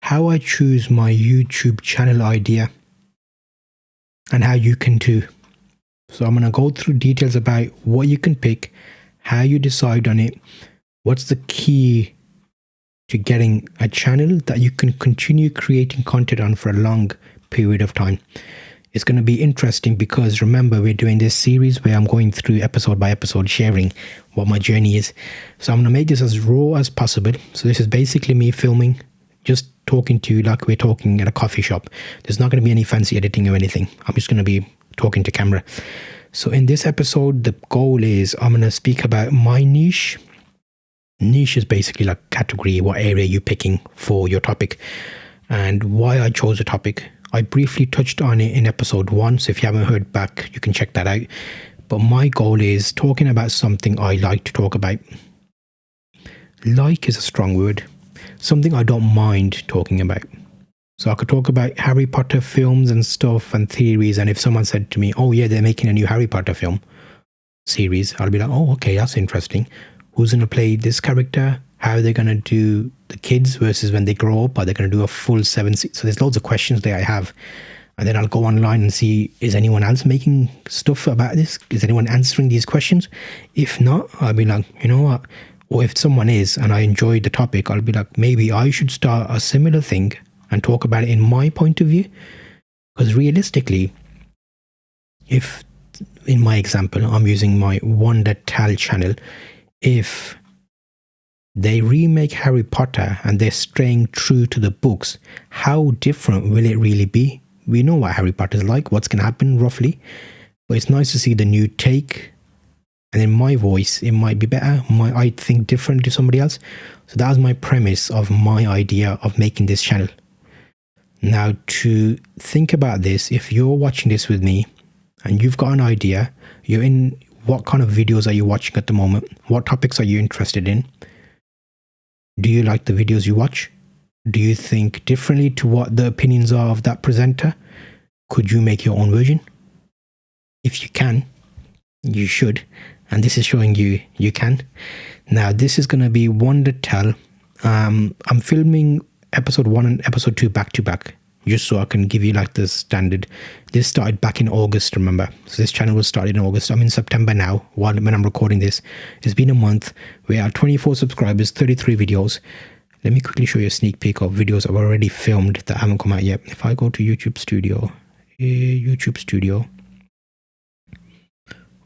how I choose my YouTube channel idea, and how you can too. So I'm going to go through details about what you can pick, how you decide on it, what's the key to getting a channel that you can continue creating content on for a long period of time. It's going to be interesting because remember, we're doing this series where I'm going through episode by episode, sharing what my journey is. So I'm going to make this as raw as possible. So this is basically me filming, just talking to you like we're talking at a coffee shop. There's not going to be any fancy editing or anything. I'm just going to be talking to camera. So in this episode, the goal is I'm going to speak about my niche. Niche is basically like category, what area you're picking for your topic, and why I chose a topic. I briefly touched on it in episode 1, so if you haven't heard back, you can check that out. But my goal is talking about something I like to talk about. Like is a strong word. Something I don't mind talking about. So I could talk about Harry Potter films and stuff and theories, and if someone said to me, oh yeah, they're making a new Harry Potter film series, I'll be like, oh okay, that's interesting. Who's going to play this character? How are they going to do the kids versus when they grow up? Are they going to do a full 7 seasons? So there's loads of questions there I have. And then I'll go online and see, is anyone else making stuff about this? Is anyone answering these questions? If not, I'll be like, you know what? Or if someone is and I enjoyed the topic, I'll be like, maybe I should start a similar thing and talk about it in my point of view. Because realistically, if in my example, I'm using my WonderTell channel, if they remake Harry Potter and they're staying true to the books, how different will it really be? We know what Harry Potter is like, what's going to happen roughly, but it's nice to see the new take. And in my voice, it might be better. I think different to somebody else. So that was my premise of my idea of making this channel. Now, to think about this, if you're watching this with me and you've got an idea, you're in, what kind of videos are you watching at the moment? What topics are you interested in? Do you like the videos you watch? Do you think differently to what the opinions are of that presenter? Could you make your own version? If you can, you should. And this is showing you you can. Now, this is going to be WonderTell. I'm filming episode 1 and episode 2 back to back, just so I can give you like the standard. This started back in August, remember? So this channel was started in August. I'm in September now, when I'm recording this. It's been a month. We're at 24 subscribers, 33 videos. Let me quickly show you a sneak peek of videos I've already filmed that haven't come out yet. If I go to YouTube Studio.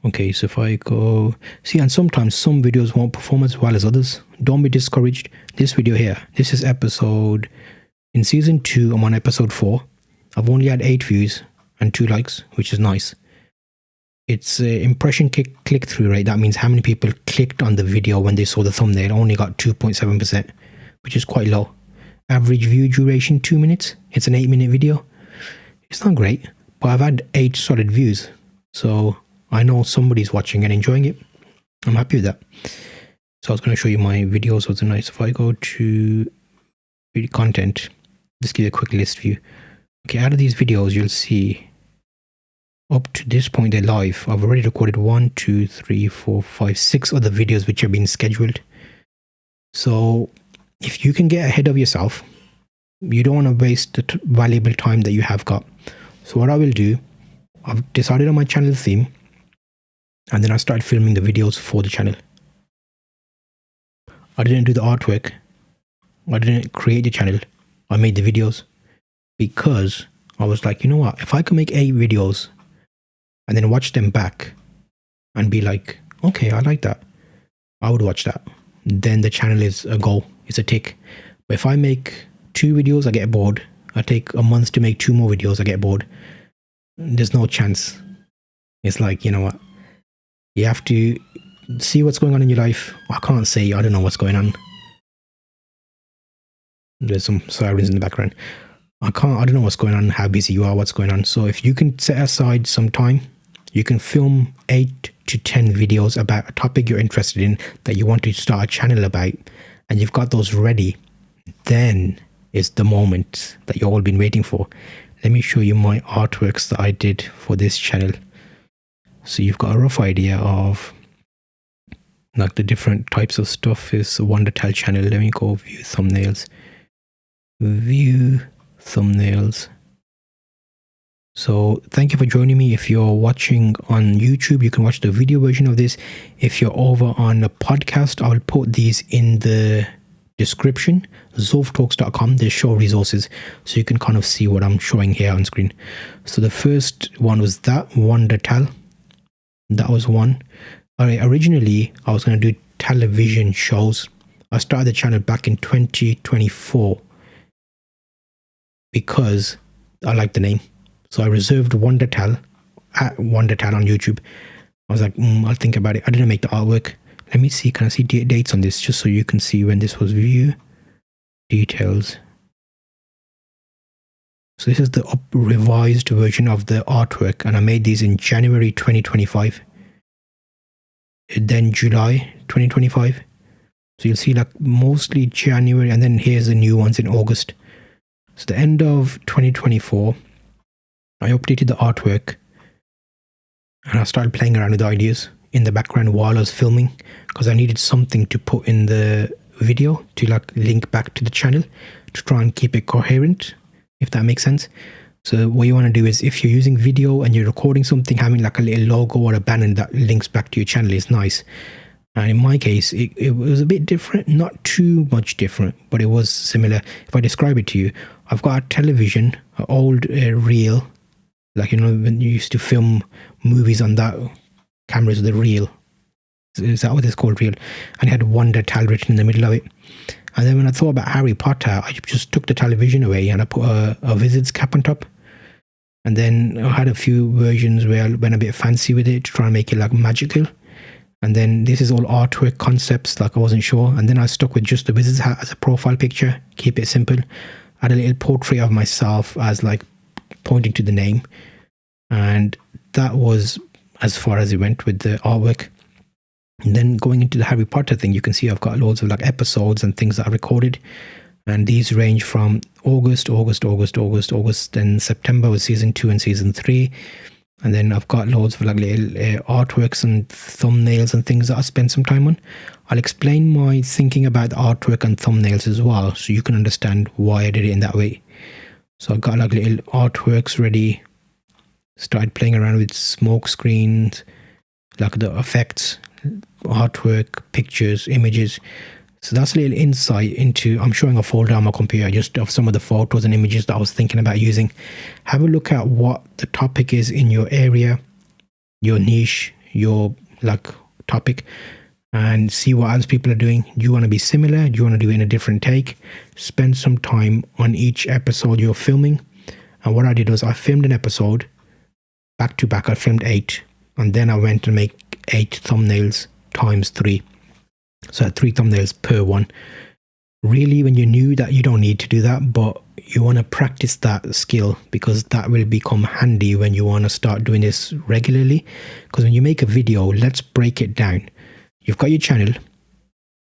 Okay, so if I go... See, and sometimes some videos won't perform as well as others. Don't be discouraged. This video here, this is episode... In season 2, I'm on episode 4. I've only had 8 views and 2 likes, which is nice. It's impression click-through rate. That means how many people clicked on the video when they saw the thumbnail. Only got 2.7%, which is quite low. Average view duration, 2 minutes. It's an 8-minute video. It's not great, but I've had 8 solid views. So I know somebody's watching and enjoying it. I'm happy with that. So I was going to show you my videos. So it's nice. If I go to content, just give you a quick list view. Okay, out of these videos, you'll see up to this point they're live. I've already recorded 1, 2, 3, 4, 5, 6 other videos which have been scheduled. So if you can get ahead of yourself, you don't want to waste the valuable time that you have got. So what I will do, I've decided on my channel theme, and then I started filming the videos for the channel. I didn't do the artwork. I didn't create the channel. I made the videos because I was like, you know what? If I can make 8 videos and then watch them back and be like, okay, I like that, I would watch that. Then the channel is a go. It's a tick. But if I make 2 videos, I get bored. I take a month to make 2 more videos, I get bored. There's no chance. It's like, you know what? You have to see what's going on in your life. I can't say I don't know what's going on. There's some sirens in the background. I don't know what's going on, how busy you are, what's going on. So if you can set aside some time, you can film 8 to 10 videos about a topic you're interested in that you want to start a channel about, and you've got those ready, then is the moment that you've all been waiting for. Let me show you my artworks that I did for this channel. So you've got a rough idea of like the different types of stuff is a WonderTell channel. Let me go view thumbnails. View thumbnails. So thank you for joining me. If you're watching on YouTube, you can watch the video version of this. If you're over on a podcast, I'll put these in the description. Zulftalks.com, there's show resources, so you can kind of see what I'm showing here on screen. So the first one was that WonderTell. That was one. Originally, I was going to do television shows. I started the channel back in 2024 because I like the name. So I reserved WonderTell at WonderTell on YouTube. I was like, I'll think about it. I didn't make the artwork. Let me see. Can I see dates on this just so you can see when this was? View details. So this is the revised version of the artwork, and I made these in January 2025. Then July 2025. So you'll see like mostly January, and then here's the new ones in August. So the end of 2024, I updated the artwork and I started playing around with the ideas in the background while I was filming, because I needed something to put in the video to like link back to the channel to try and keep it coherent, if that makes sense. So what you want to do is, if you're using video and you're recording something, having like a little logo or a banner that links back to your channel is nice. And in my case, it was a bit different, not too much different, but it was similar. If I describe it to you, I've got a television, an old reel, like, you know, when you used to film movies on that cameras, the reel. Is that what it's called, reel? And it had WonderTell written in the middle of it. And then when I thought about Harry Potter, I just took the television away and I put a wizard's cap on top. And then I had a few versions where I went a bit fancy with it to try and make it like magical. And then this is all artwork concepts, like I wasn't sure. And then I stuck with just the wizard's hat as a profile picture, keep it simple. I had a little portrait of myself as like pointing to the name. And that was as far as it went with the artwork. And then going into the Harry Potter thing, you can see I've got loads of like episodes and things that I recorded. And these range from August, then September was season 2 and season 3. And then I've got loads of like little artworks and thumbnails and things that I spent some time on. I'll explain my thinking about the artwork and thumbnails as well, so you can understand why I did it in that way. So I've got like little artworks ready. Started playing around with smoke screens, like the effects, artwork, pictures, images. So that's a little insight into, I'm showing a folder on my computer just of some of the photos and images that I was thinking about using. Have a look at what the topic is in your area, your niche, your like topic, and see what else people are doing. Do you want to be similar? Do you want to do it in a different take? Spend some time on each episode you're filming. And what I did was I filmed an episode back to back. I filmed 8, and then I went to make 8 thumbnails times 3. So I had 3 thumbnails per one. Really, when you're new, that you don't need to do that, but you want to practice that skill, because that will become handy when you want to start doing this regularly. Because when you make a video, let's break it down. You've got your channel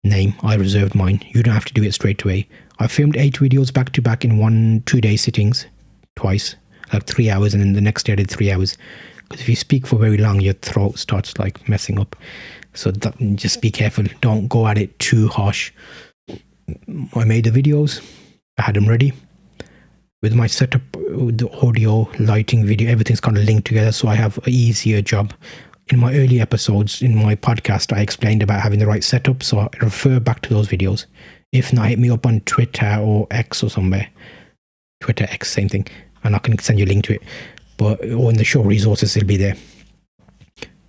name. I reserved mine. You don't have to do it straight away. I filmed 8 videos back to back in 2-day sittings, twice, like 3 hours, and then the next day I did 3 hours. Because if you speak for very long, your throat starts like messing up. So just be careful. Don't go at it too harsh. I made the videos. I had them ready. With my setup, the audio, lighting, video, everything's kind of linked together, so I have an easier job. In my early episodes, in my podcast, I explained about having the right setup, so I refer back to those videos. If not, hit me up on Twitter or X or somewhere. Twitter, X, same thing. And I can send you a link to it. But or in the show resources, it'll be there.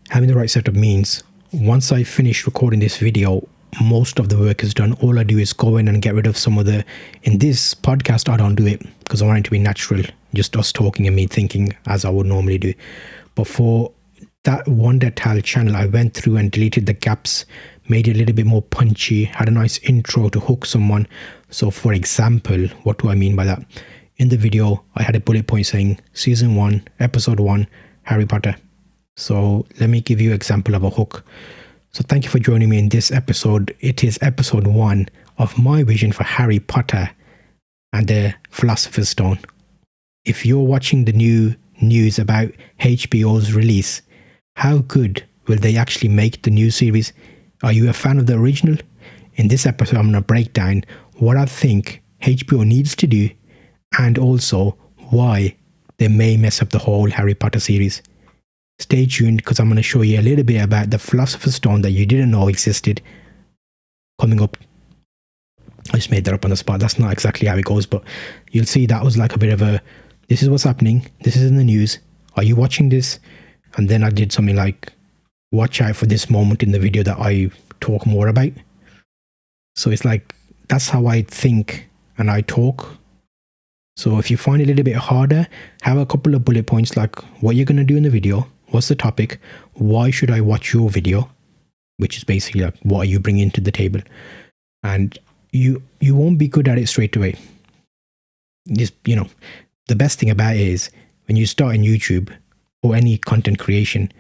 Having the right setup means once I finish recording this video, most of the work is done. All I do is go in and get rid of some of the... In this podcast, I don't do it because I want it to be natural. Just us talking and me thinking as I would normally do. But for that WonderTell channel, I went through and deleted the gaps, made it a little bit more punchy, had a nice intro to hook someone. So for example, what do I mean by that? In the video, I had a bullet point saying Season 1, Episode 1, Harry Potter. So let me give you an example of a hook. So thank you for joining me in this episode. It is episode 1 of my vision for Harry Potter and the Philosopher's Stone. If you're watching the new news about HBO's release, how good will they actually make the new series? Are you a fan of the original? In this episode, I'm going to break down what I think HBO needs to do, and also why they may mess up the whole Harry Potter series. Stay tuned, because I'm going to show you a little bit about the Philosopher's Stone that you didn't know existed coming up. I just made that up on the spot. That's not exactly how it goes, but you'll see that was like a bit of a, this is what's happening, this is in the news, are you watching this? And then I did something like, watch out for this moment in the video that I talk more about. So it's like, that's how I think and I talk. So if you find it a little bit harder, have a couple of bullet points like what you're going to do in the video, what's the topic, why should I watch your video, which is basically like, what are you bringing to the table? And you won't be good at it straight away. Just, the best thing about it is when you start in YouTube or any content creation,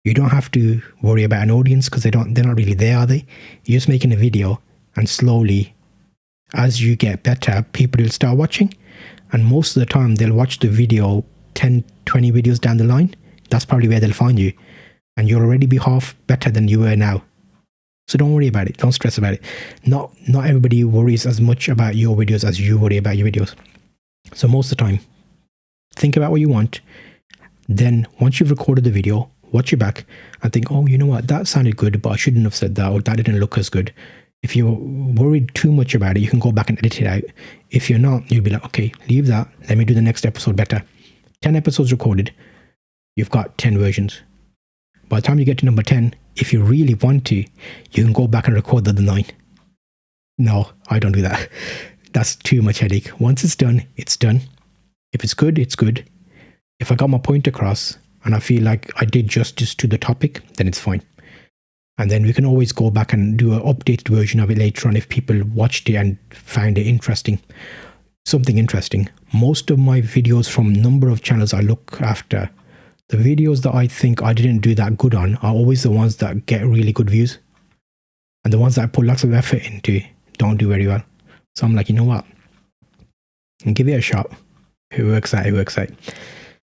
you don't have to worry about an audience, because they're not really there, are they? You're just making a video, and slowly, as you get better, people will start watching. And most of the time, they'll watch the video 10, 20 videos down the line. That's probably where they'll find you. And you'll already be half better than you were now. So don't worry about it. Don't stress about it. Not everybody worries as much about your videos as you worry about your videos. So most of the time, think about what you want. Then once you've recorded the video, watch it back and think, oh, you know what? That sounded good, but I shouldn't have said that, or that didn't look as good. If you're worried too much about it, you can go back and edit it out. If you're not, you'll be like, okay, leave that. Let me do the next episode better. 10 episodes recorded. You've got 10 versions. By the time you get to number 10, if you really want to, you can go back and record the other 9. No, I don't do that. That's too much headache. Once it's done, it's done. If it's good, it's good. If I got my point across and I feel like I did justice to the topic, then it's fine. And then we can always go back and do an updated version of it later on if people watched it and found it interesting. Something interesting. Most of my videos from a number of channels I look after, the videos that I think I didn't do that good on are always the ones that get really good views. And the ones that I put lots of effort into don't do very well. So I'm like, you know what? And give it a shot. If it works out, it works out.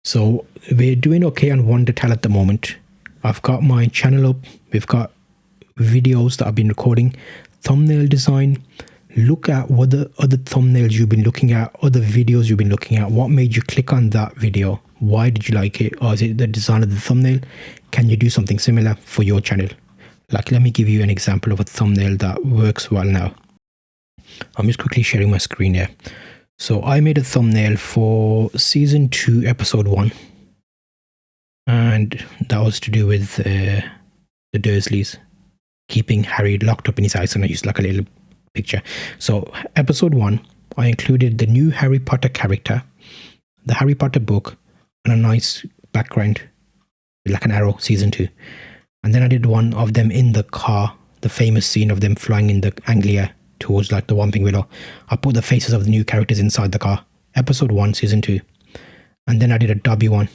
So we're doing okay on WonderTell at the moment. I've got my channel up. We've got videos that I've been recording. Thumbnail design. Look at what the other thumbnails you've been looking at, other videos you've been looking at. What made you click on that video? Why did you like it? Or is it the design of the thumbnail? Can you do something similar for your channel? Like, let me give you an example of a thumbnail that works well now. I'm just quickly sharing my screen here. So I made a thumbnail for season 2, episode 1. And that was to do with the Dursleys keeping Harry locked up in his house. And I used like a little picture. So episode 1, I included the new Harry Potter character, the Harry Potter book, and a nice background, like an arrow, season 2. And then I did one of them in the car, the famous scene of them flying in the Anglia towards like the Whomping Willow. I put the faces of the new characters inside the car. Episode 1, season 2. And then I did a Dobby one.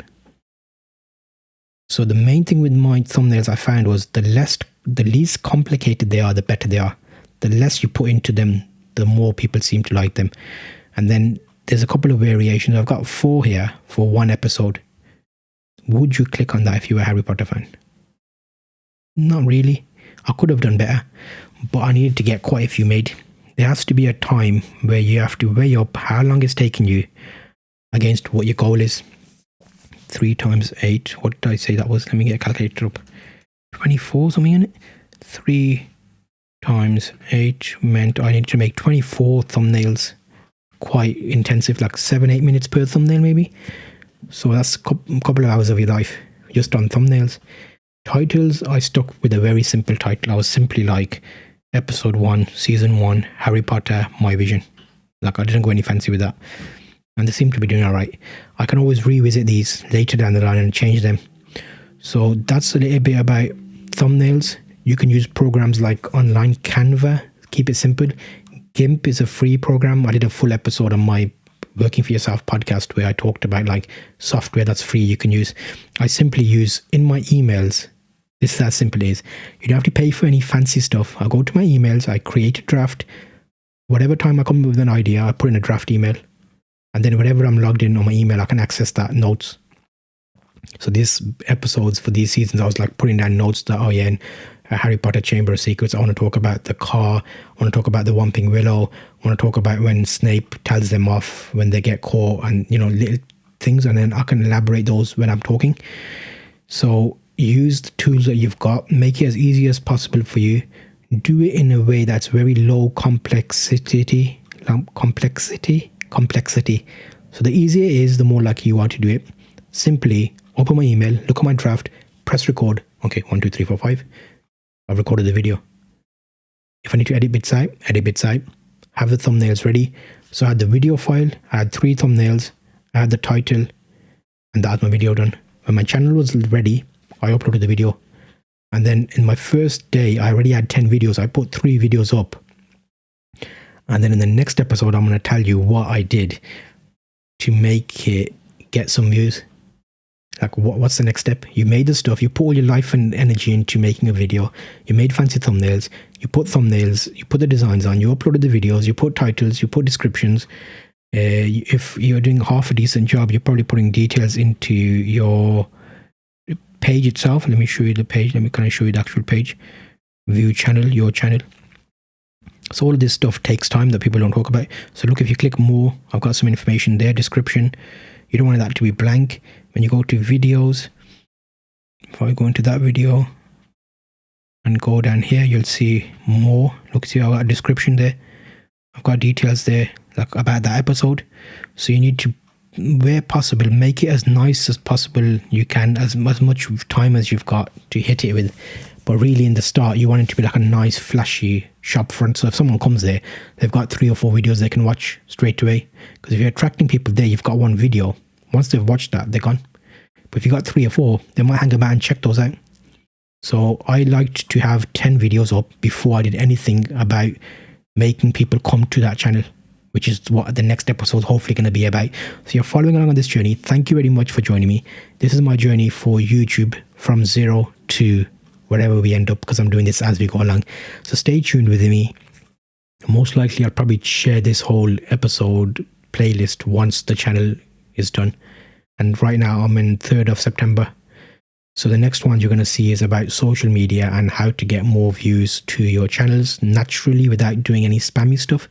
So the main thing with my thumbnails I found was the least complicated they are, the better they are. The less you put into them, the more people seem to like them. And then there's a couple of variations. I've got 4 here for one episode. Would you click on that if you were a Harry Potter fan? Not really. I could have done better, but I needed to get quite a few made. There has to be a time where you have to weigh up how long it's taking you against what your goal is. 3 times 8. What did I say that was? Let me get a calculator up. 24 something in it. 3 times 8 meant I needed to make 24 thumbnails. Quite intensive, like 7-8 minutes per thumbnail maybe. So that's a couple of hours of your life just on thumbnails. Titles, I stuck with a very simple title. I was simply like episode 1, season 1, Harry Potter, My Vision. Like, I didn't go any fancy with that. And they seem to be doing all right. I can always revisit these later down the line and change them. So that's a little bit about thumbnails. You can use programs like online Canva, keep it simple. GIMP is a free program. I did a full episode on my Working for Yourself podcast where I talked about like software that's free you can use. I simply use in my emails. This is how simple it is. You don't have to pay for any fancy stuff. I go to my emails, I create a draft. Whatever time I come up with an idea, I put in a draft email. And then whenever I'm logged in on my email, I can access that notes. So these episodes for these seasons, I was like putting down notes that, oh yeah, in a Harry Potter Chamber of Secrets. I want to talk about the car. I want to talk about the Whomping Willow. I want to talk about when Snape tells them off when they get caught, and little things, and then I can elaborate those when I'm talking. So use the tools that you've got, make it as easy as possible for you. Do it in a way that's very low complexity. So the easier it is, the more likely you are to do it. Simply open my email, look at my draft, press record. Okay, 1, 2, 3, 4, 5. I've recorded the video. If I need to edit bits out, have the thumbnails ready. So I had the video file, I had 3 thumbnails, I had the title, and that's my video done. When my channel was ready, I uploaded the video. And then in my first day, I already had 10 videos. I put 3 videos up. And then in the next episode, I'm going to tell you what I did to make it get some views. Like, what's the next step? You made the stuff, you put all your life and energy into making a video. You made fancy thumbnails, you put the designs on, you uploaded the videos, you put titles, you put descriptions. If you're doing half a decent job, you're probably putting details into your page itself. Let me show you the page. Let me kind of show you the actual page. View channel, your channel. So all of this stuff takes time that people don't talk about. So look, if you click more, I've got some information there, description. You don't want that to be blank. When you go to videos, if I go into that video and go down here, you'll see more. Look, see, I've got a description there. I've got details there like about that episode. So you need to, where possible, make it as nice as possible you can, as much time as you've got to hit it with. But really in the start, you want it to be like a nice flashy shop front. So if someone comes there, they've got 3 or 4 videos they can watch straight away. Because if you're attracting people there, you've got 1 video. Once they've watched that, they're gone. But if you got 3 or 4, they might hang about and check those out. So I liked to have 10 videos up before I did anything about making people come to that channel, which is what the next episode is hopefully going to be about. So you're following along on this journey. Thank you very much for joining me. This is my journey for YouTube from 0 to wherever we end up, because I'm doing this as we go along. So stay tuned with me. Most likely I'll probably share this whole episode playlist once the channel is done. And right now I'm in 3rd of September. So the next one you're going to see is about social media and how to get more views to your channels naturally without doing any spammy stuff.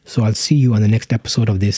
So I'll see you on the next episode of this.